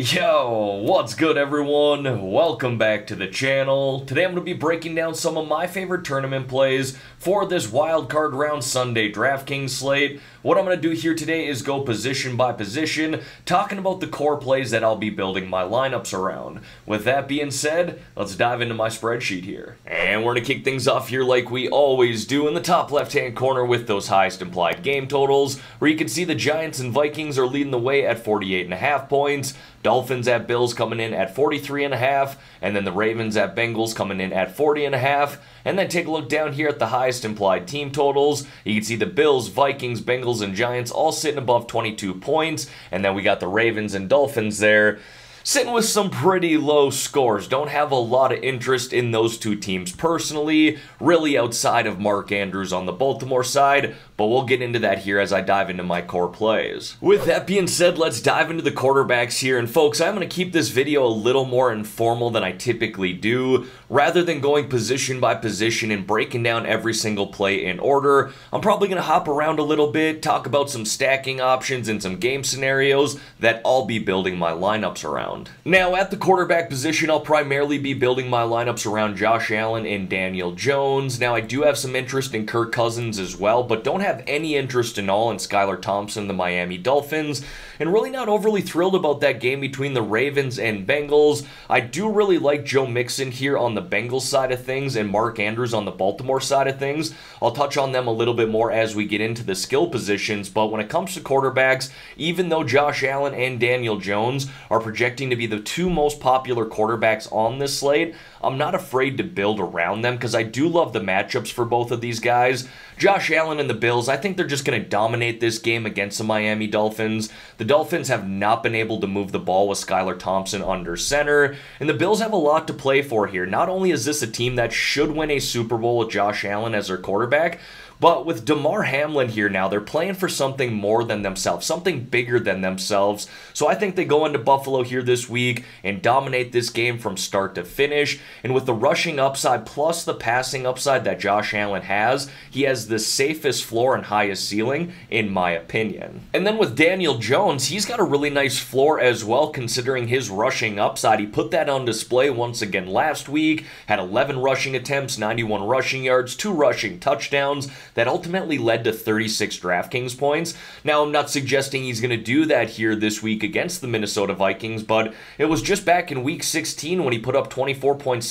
Yo, what's good everyone? Welcome back to the channel. Today I'm going to be breaking down some of my favorite tournament plays for this wildcard round Sunday Draftkings slate. What I'm going to do here today is go position by position, talking about the core plays that I'll be building my lineups around. With that being said, let's dive into my spreadsheet here. And we're going to kick things off here like we always do in the top left-hand corner with those highest implied game totals, where you can see the Giants and Vikings are leading the way at 48.5 points. Dolphins at Bills coming in at 43.5, and then the Ravens at Bengals coming in at 40.5. And then take a look down here at the highest implied team totals. You can see the Bills, Vikings, Bengals, and Giants all sitting above 22 points. And then we got the Ravens and Dolphins there, sitting with some pretty low scores. Don't have a lot of interest in those two teams personally, really outside of Mark Andrews on the Baltimore side, but we'll get into that here as I dive into my core plays. With that being said, let's dive into the quarterbacks here. And folks, I'm going to keep this video a little more informal than I typically do. Rather than going position by position and breaking down every single play in order, I'm probably going to hop around a little bit, talk about some stacking options and some game scenarios that I'll be building my lineups around. Now, at the quarterback position, I'll primarily be building my lineups around Josh Allen and Daniel Jones. Now, I do have some interest in Kirk Cousins as well, but don't have any interest in all in Skylar Thompson, the Miami Dolphins, and really not overly thrilled about that game between the Ravens and Bengals. I do really like Joe Mixon here on the Bengals side of things and Mark Andrews on the Baltimore side of things. I'll touch on them a little bit more as we get into the skill positions, but when it comes to quarterbacks, even though Josh Allen and Daniel Jones are projecting to be the two most popular quarterbacks on this slate, I'm not afraid to build around them because I do love the matchups for both of these guys. Josh Allen and the Bills, I think they're just going to dominate this game against the Miami Dolphins. The Dolphins have not been able to move the ball with Skylar Thompson under center, and the Bills have a lot to play for here. Not only is this a team that should win a Super Bowl with Josh Allen as their quarterback, but with Damar Hamlin here now, they're playing for something more than themselves, something bigger than themselves. So I think they go into Buffalo here this week and dominate this game from start to finish. And with the rushing upside plus the passing upside that Josh Allen has, he has the safest floor and highest ceiling, in my opinion. And then with Daniel Jones, he's got a really nice floor as well, considering his rushing upside. He put that on display once again last week, had 11 rushing attempts, 91 rushing yards, 2 rushing touchdowns. That ultimately led to 36 Draftkings points. Now, I'm not suggesting he's going to do that here this week against the Minnesota Vikings, but it was just back in Week 16 when he put up 24.76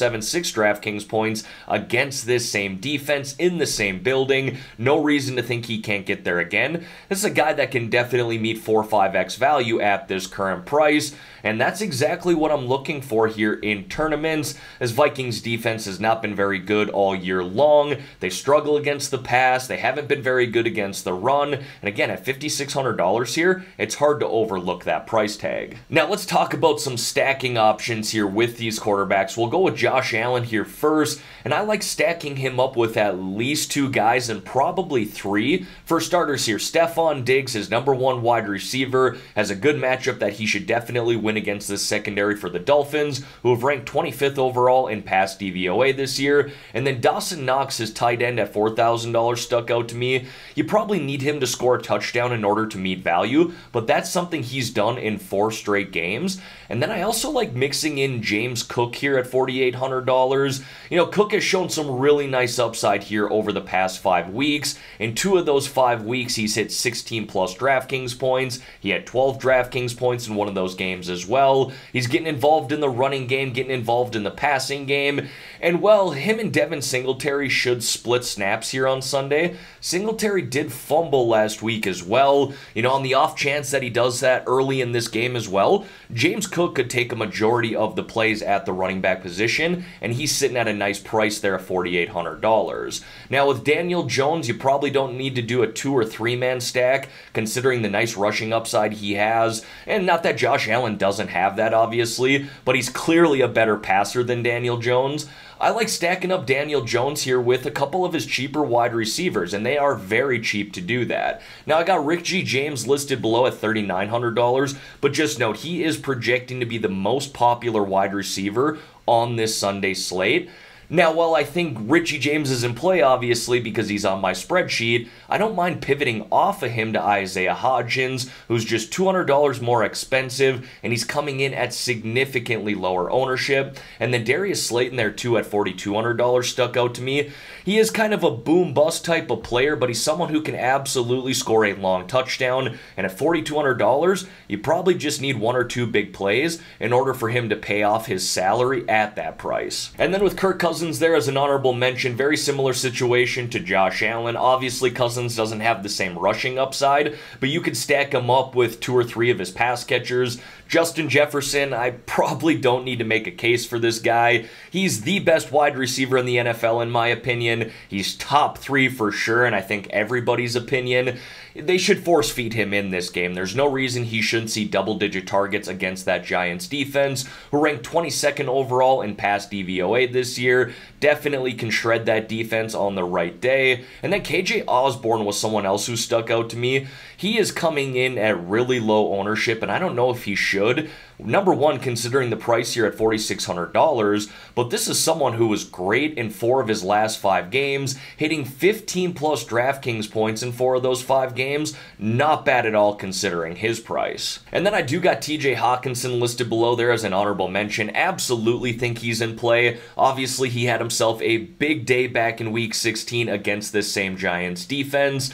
Draftkings points against this same defense in the same building. No reason to think he can't get there again. This is a guy that can definitely meet 4 or 5x value at this current price, and that's exactly what I'm looking for here in tournaments, as Vikings defense has not been very good all year long. They struggle against the pass. They haven't been very good against the run. And again, at $5,600 here, it's hard to overlook that price tag. Now, let's talk about some stacking options here with these quarterbacks. We'll go with Josh Allen here first, and I like stacking him up with at least 2 guys and probably 3. For starters here, Stephon Diggs, his #1 wide receiver, has a good matchup that he should definitely win against this secondary for the Dolphins, who have ranked 25th overall in pass DVOA this year. And then Dawson Knox, his tight end at $4,000, stuck out to me. You probably need him to score a touchdown in order to meet value, but that's something he's done in 4 straight games. And then I also like mixing in James Cook here at $4,800. You know, Cook has shown some really nice upside here over the past 5 weeks. In 2 of those 5 weeks, he's hit 16 plus Draftkings points. He had 12 Draftkings points in one of those games as well. He's getting involved in the running game, getting involved in the passing game. And well, him and Devin Singletary should split snaps here on Sunday. Singletary did fumble last week as well. You know, on the off chance that he does that early in this game as well, James Cook could take a majority of the plays at the running back position, and he's sitting at a nice price there at $4,800. Now, with Daniel Jones, you probably don't need to do a 2 or 3 man stack, considering the nice rushing upside he has. And not that Josh Allen doesn't have that, obviously, but he's clearly a better passer than Daniel Jones. I like stacking up Daniel Jones here with a couple of his cheaper wide receivers, and they are very cheap to do that. Now, I got Rick G. James listed below at $3,900, but just note, he is projecting to be the most popular wide receiver on this Sunday slate. Now, while I think Richie James is in play, obviously, because he's on my spreadsheet, I don't mind pivoting off of him to Isaiah Hodgins, who's just $200 more expensive, and he's coming in at significantly lower ownership. And then Darius Slayton there, too, at $4,200 stuck out to me. He is kind of a boom-bust type of player, but he's someone who can absolutely score a long touchdown. And at $4,200, you probably just need one or two big plays in order for him to pay off his salary at that price. And then with Kirk Cousins there as an honorable mention, very similar situation to Josh Allen. Obviously, Cousins doesn't have the same rushing upside, but you could stack him up with 2 or 3 of his pass catchers. Justin Jefferson, I probably don't need to make a case for this guy. He's the best wide receiver in the NFL, in my opinion. He's top 3 for sure, and I think everybody's opinion. They should force feed him in this game. There's no reason he shouldn't see double-digit targets against that Giants defense, who ranked 22nd overall in pass DVOA this year. Definitely can shred that defense on the right day. And then KJ Osborne was someone else who stuck out to me. He is coming in at really low ownership, and I don't know if he should. Number one, considering the price here at $4,600, but this is someone who was great in 4 of his last 5 games, hitting 15-plus Draftkings points in 4 of those 5 games. Not bad at all considering his price. And then I do got TJ Hawkinson listed below there as an honorable mention. Absolutely think he's in play. Obviously, he had himself a big day back in Week 16 against this same Giants defense.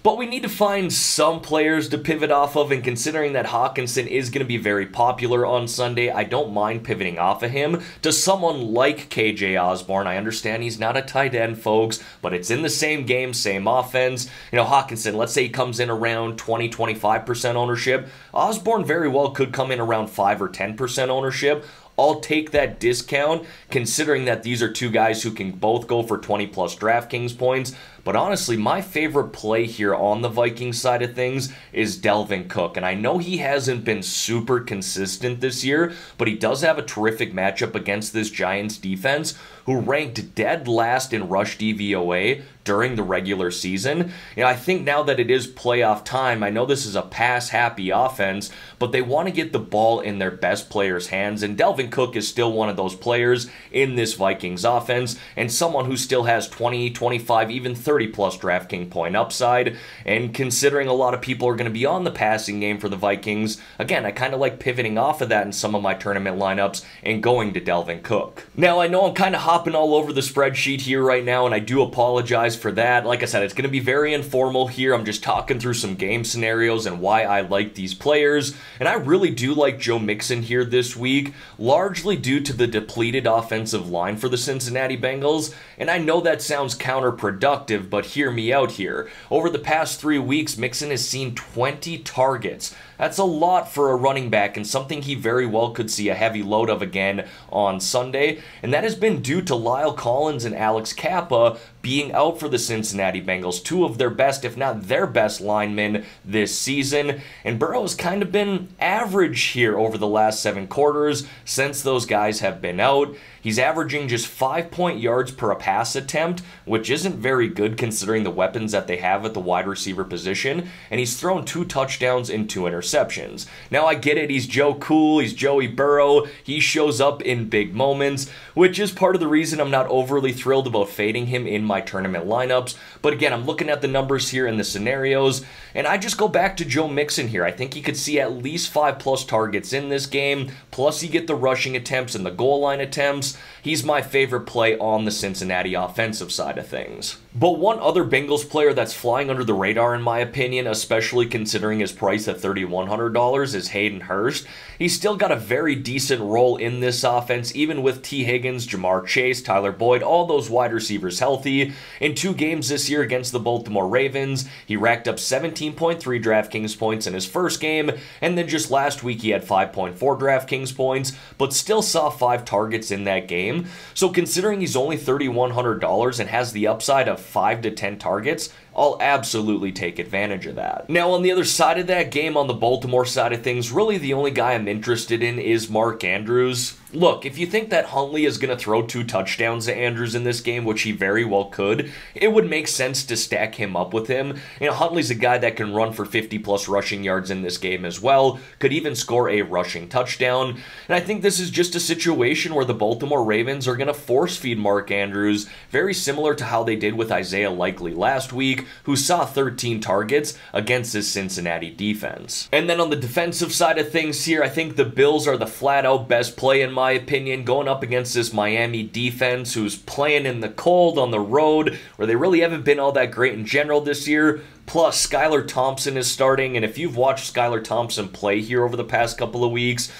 But we need to find some players to pivot off of, and considering that Hawkinson is going to be very popular on Sunday, I don't mind pivoting off of him to someone like KJ Osborne. I understand he's not a tight end, folks, but it's in the same game, same offense. You know, Hawkinson, let's say he comes in around 20-25% ownership. Osborne very well could come in around 5 or 10% ownership. I'll take that discount, considering that these are 2 guys who can both go for 20-plus Draftkings points. But honestly, my favorite play here on the Vikings side of things is Dalvin Cook. And I know he hasn't been super consistent this year, but he does have a terrific matchup against this Giants defense, who ranked dead last in rush DVOA during the regular season. You know, I think now that it is playoff time, I know this is a pass-happy offense, but they want to get the ball in their best players' hands, and Dalvin Cook is still one of those players in this Vikings offense, and someone who still has 20, 25, even 30-plus DraftKings point upside. And considering a lot of people are going to be on the passing game for the Vikings, again, I kind of like pivoting off of that in some of my tournament lineups and going to Dalvin Cook. Now, I know I'm kind of hopping all over the spreadsheet here right now, and I do apologize for that. Like I said, it's going to be very informal here. I'm just talking through some game scenarios and why I like these players. And I really do like Joe Mixon here this week, largely due to the depleted offensive line for the Cincinnati Bengals. And I know that sounds counterproductive, but hear me out here. Over the past 3 weeks, Mixon has seen 20 targets. That's a lot for a running back, and something he very well could see a heavy load of again on Sunday. And that has been due to Lyle Collins and Alex Kappa being out for the Cincinnati Bengals, 2 of their best, if not their best linemen this season. And Burrow has kind of been average here over the last 7 quarters since those guys have been out. He's averaging just 5 yards per pass attempt, which isn't very good considering the weapons that they have at the wide receiver position, and he's thrown 2 touchdowns and 2 interceptions. Now, I get it, he's Joe Cool, he's Joey Burrow, he shows up in big moments, which is part of the reason I'm not overly thrilled about fading him in my tournament lineups. But again, I'm looking at the numbers here and the scenarios, and I just go back to Joe Mixon here. I think he could see at least 5+ targets in this game, plus you get the rushing attempts and the goal line attempts. He's my favorite play on the Cincinnati offensive side of things. But one other Bengals player that's flying under the radar in my opinion, especially considering his price at $3,100, is Hayden Hurst. He's still got a very decent role in this offense, even with T. Higgins, Jamar Chase, Tyler Boyd, all those wide receivers healthy. In 2 games this year against the Baltimore Ravens, he racked up 17.3 DraftKings points in his first game, and then just last week he had 5.4 DraftKings points, but still saw 5 targets in that game. So considering he's only $3,100 and has the upside of 5 to 10 targets, I'll absolutely take advantage of that. Now, on the other side of that game, on the Baltimore side of things, really the only guy I'm interested in is Mark Andrews. Look, if you think that Huntley is going to throw 2 touchdowns to Andrews in this game, which he very well could, it would make sense to stack him up with him. You know, Huntley's a guy that can run for 50-plus rushing yards in this game as well, could even score a rushing touchdown. And I think this is just a situation where the Baltimore Ravens are going to force-feed Mark Andrews, very similar to how they did with Isaiah Likely last week, who saw 13 targets against this Cincinnati defense. And then on the defensive side of things here, I think the Bills are the flat-out best play in my opinion, going up against this Miami defense who's playing in the cold on the road, where they really haven't been all that great in general this year. Plus, Skylar Thompson is starting, and if you've watched Skylar Thompson play here over the past couple of weeks,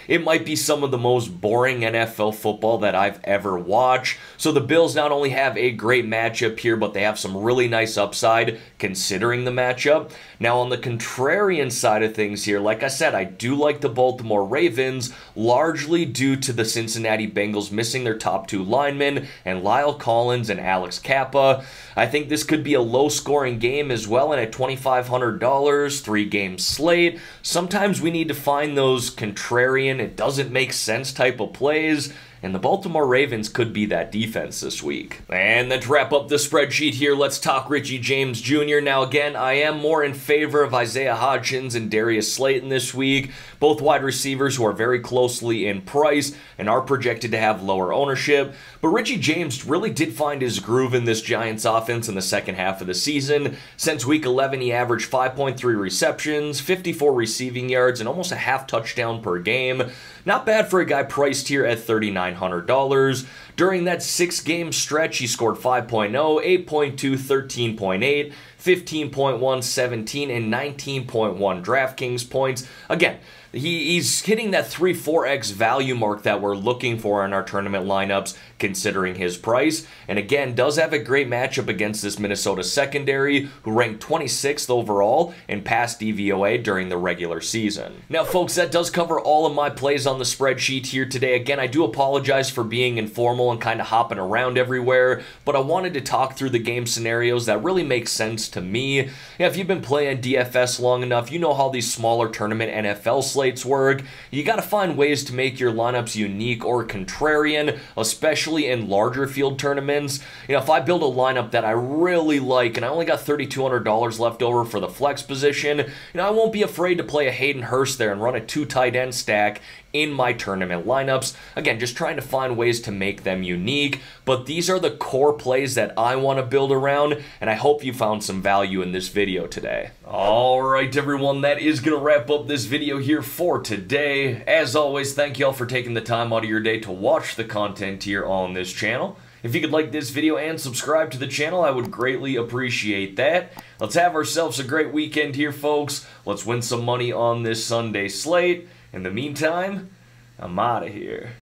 it might be some of the most boring NFL football that I've ever watched. So the Bills not only have a great matchup here, but they have some really nice upside considering the matchup. Now, on the contrarian side of things here, like I said, I do like the Baltimore Ravens, largely due to the Cincinnati Bengals missing their top 2 linemen, and Lyle Collins and Alex Kappa. I think this could be a low-scoring game as well, and at $2,500, 3-game slate. Sometimes we need to find those contrarian, it doesn't make sense type of plays, and the Baltimore Ravens could be that defense this week. And then to wrap up the spreadsheet here, let's talk Richie James Jr. Now again, I am more in favor of Isaiah Hodgins and Darius Slayton this week, both wide receivers who are very closely in price and are projected to have lower ownership. But Richie James really did find his groove in this Giants offense in the second half of the season. Since week 11, he averaged 5.3 receptions, 54 receiving yards, and almost a half touchdown per game. Not bad for a guy priced here at $3,900. During that 6-game stretch, he scored 5.0, 8.2, 13.8, 15.1, 17, and 19.1 DraftKings points. Again, he's hitting that 3-4x value mark that we're looking for in our tournament lineups, considering his price. And again, does have a great matchup against this Minnesota secondary, who ranked 26th overall in pass DVOA during the regular season. Now, folks, that does cover all of my plays on the spreadsheet here today. Again, I do apologize for being informal and kind of hopping around everywhere, but I wanted to talk through the game scenarios that really make sense to me. Yeah, if you've been playing DFS long enough, you know how these smaller tournament NFL slates work. You got to find ways to make your lineups unique or contrarian, especially in larger field tournaments. You know, if I build a lineup that I really like and I only got $3,200 left over for the flex position, you know, I won't be afraid to play a Hayden Hurst there and run a 2 tight end stack in my tournament lineups. Again, just trying to find ways to make them unique, but these are the core plays that I want to build around, and I hope you found some value in this video today. Alright everyone, that is going to wrap up this video here for today. As always, thank you all for taking the time out of your day to watch the content here on this channel. If you could like this video and subscribe to the channel, I would greatly appreciate that. Let's have ourselves a great weekend here, folks. Let's win some money on this Sunday slate. In the meantime, I'm out of here.